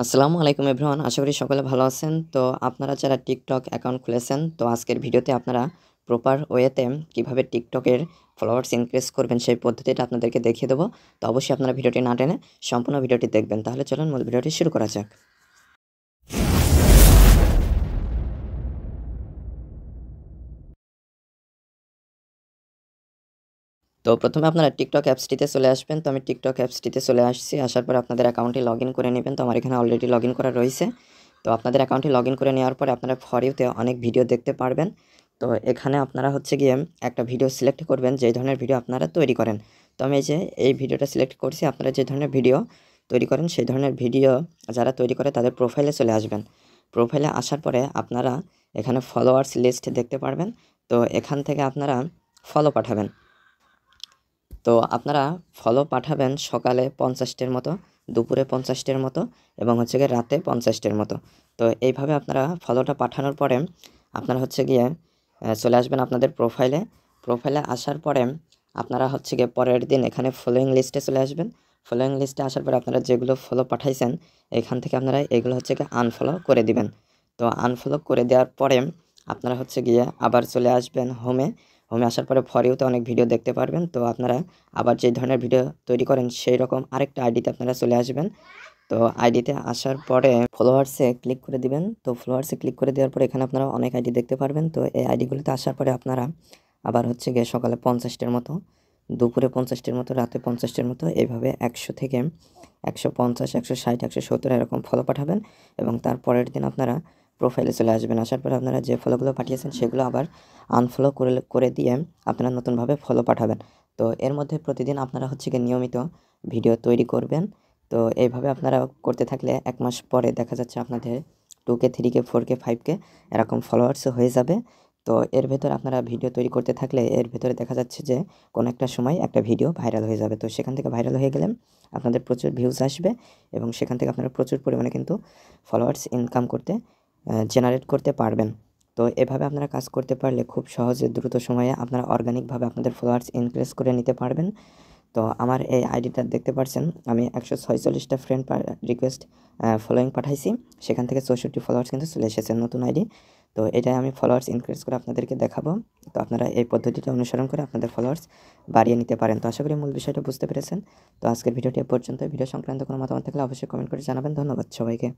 আসসালামু আলাইকুম এভরিওয়ান, আশা করি সকলে ভালো আছেন। তো আপনারা যারা টিকটক অ্যাকাউন্ট খুলেছেন, তো আজকের ভিডিওতে আপনারা প্রপার ওয়েতে কিভাবে টিকটকের ফলোয়ার্স ইনক্রিজ করবেন সেই পদ্ধতিটা আপনাদেরকে দেখিয়ে দেবো। তো অবশ্যই আপনারা ভিডিওটি না টেনে সম্পূর্ণ ভিডিওটি দেখবেন। তাহলে চলুন মূল ভিডিওটি শুরু করা যাক। তো প্রথমে আপনারা টিকটক অ্যাপসটিতে চলে আসবেন। তো আমি টিকটক অ্যাপসটিতে চলে আসছি। আসার পর আপনাদের অ্যাকাউন্টটি লগ ইন করে নেবেন। তো আমার এখানে অলরেডি লগ ইন করা রয়েছে। তো আপনাদের অ্যাকাউন্টটি লগ ইন করে নেওয়ার পরে আপনারা ফর ইউতে অনেক ভিডিও দেখতে পারবেন। তো এখানে আপনারা হচ্ছে গিয়ে একটা ভিডিও সিলেক্ট করবেন যেই ধরনের ভিডিও আপনারা তৈরি করেন। তো আমি এই ভিডিওটা সিলেক্ট করছি। আপনারা যে ধরনের ভিডিও তৈরি করেন সেই ধরনের ভিডিও যারা তৈরি করে তাদের প্রোফাইলে চলে আসবেন। প্রোফাইলে আসার পরে আপনারা এখানে ফলোয়ার্স লিস্ট দেখতে পারবেন। তো এখান থেকে আপনারা ফলো পাঠাবেন। তো আপনারা ফলো পাঠাবেন সকালে 50টির মতো, দুপুরে 50টির মতো এবং হচ্ছে গিয়ে রাতে 50টির মতো। তো এইভাবে আপনারা ফলোটা পাঠানোর পরে আপনারা হচ্ছে গিয়ে চলে আসবেন আপনাদের প্রোফাইলে আসার পরে আপনারা হচ্ছে গিয়ে পরের দিন এখানে ফলোয়িং লিস্টে চলে আসবেন। ফলোয়িং লিস্টে আসার পরে আপনারা যেগুলো ফলো পাঠাইছেন এখান থেকে আপনারা এগুলো হচ্ছে গিয়ে আনফলো করে দিবেন। তো আনফলো করে দেওয়ার পরে আপনারা হচ্ছে গিয়ে আবার চলে আসবেন হোমে আসার পরে ফর ইউতে অনেক ভিডিও দেখতে পারবেন। তো আপনারা আবার যে ধরনের ভিডিও তৈরি করেন সেই রকম আরেকটা আইডিতে আপনারা চলে আসবেন। তো আইডিতে আসার পরে ফলোয়ার্সে ক্লিক করে দিবেন। তো ফলোয়ার্সে ক্লিক করে দেওয়ার পরে এখানে আপনারা অনেক আইডি দেখতে পারবেন। তো এই আইডিগুলোতে আসার পরে আপনারা আবার হচ্ছে গিয়ে সকালে 50টির মতো, দুপুরে 50টির মতো, রাতে 50টির মতো, এইভাবে 100 থেকে 150, 160, 170 এরকম ফলো পাঠাবেন এবং তার পরের দিন আপনারা প্রোফাইলে চলে আসবেন। আসার পরে আপনারা যে ফলোগুলো পাঠিয়েছেন সেগুলো আবার আনফলো করে দিয়ে আপনারা নতুনভাবে ফলো পাঠাবেন। তো এর মধ্যে প্রতিদিন আপনারা হচ্ছে গিয়ে নিয়মিত ভিডিও তৈরি করবেন। তো এইভাবে আপনারা করতে থাকলে 1 মাস পরে দেখা যাচ্ছে আপনাদের 2K, 3K, 4K, 5K এরকম ফলোয়ার্স হয়ে যাবে। তো এর ভেতর আপনারা ভিডিও তৈরি করতে থাকলে এর ভেতরে দেখা যাচ্ছে যে কোনো একটা সময় একটা ভিডিও ভাইরাল হয়ে যাবে। তো সেখান থেকে ভাইরাল হয়ে গেলে আপনাদের প্রচুর ভিউজ আসবে এবং সেখান থেকে আপনারা প্রচুর পরিমাণে কিন্তু ফলোয়ার্স ইনকাম করতে জেনারেট করতে পারবেন। তো এভাবে আপনারা কাজ করতে পারলে খুব সহজে দ্রুত সময়ে আপনারা অর্গানিকভাবে আপনাদের ফলোয়ার্স ইনক্রিজ করে নিতে পারবেন। তো আমার এই আইডিটা দেখতে পাচ্ছেন আমি 146টা ফ্রেন্ড রিকোয়েস্ট ফলোয়িং পাঠাইছি। সেখান থেকে 64 ফলোয়ার্স কিন্তু চলে এসেছে নতুন আইডি। তো এটাই আমি ফলোয়ার্স ইনক্রিজ করে আপনাদেরকে দেখাবো। তো আপনারা এই পদ্ধতিটা অনুসরণ করে আপনাদের ফলোয়ার্স বাড়িয়ে নিতে পারেন। তো আশা করি মূল বিষয়টা বুঝতে পেরেছেন। তো আজকের ভিডিওটি এ পর্যন্ত। ভিডিও সংক্রান্ত কোনো মতামত থাকলে অবশ্যই কমেন্ট করে জানাবেন। ধন্যবাদ সবাইকে।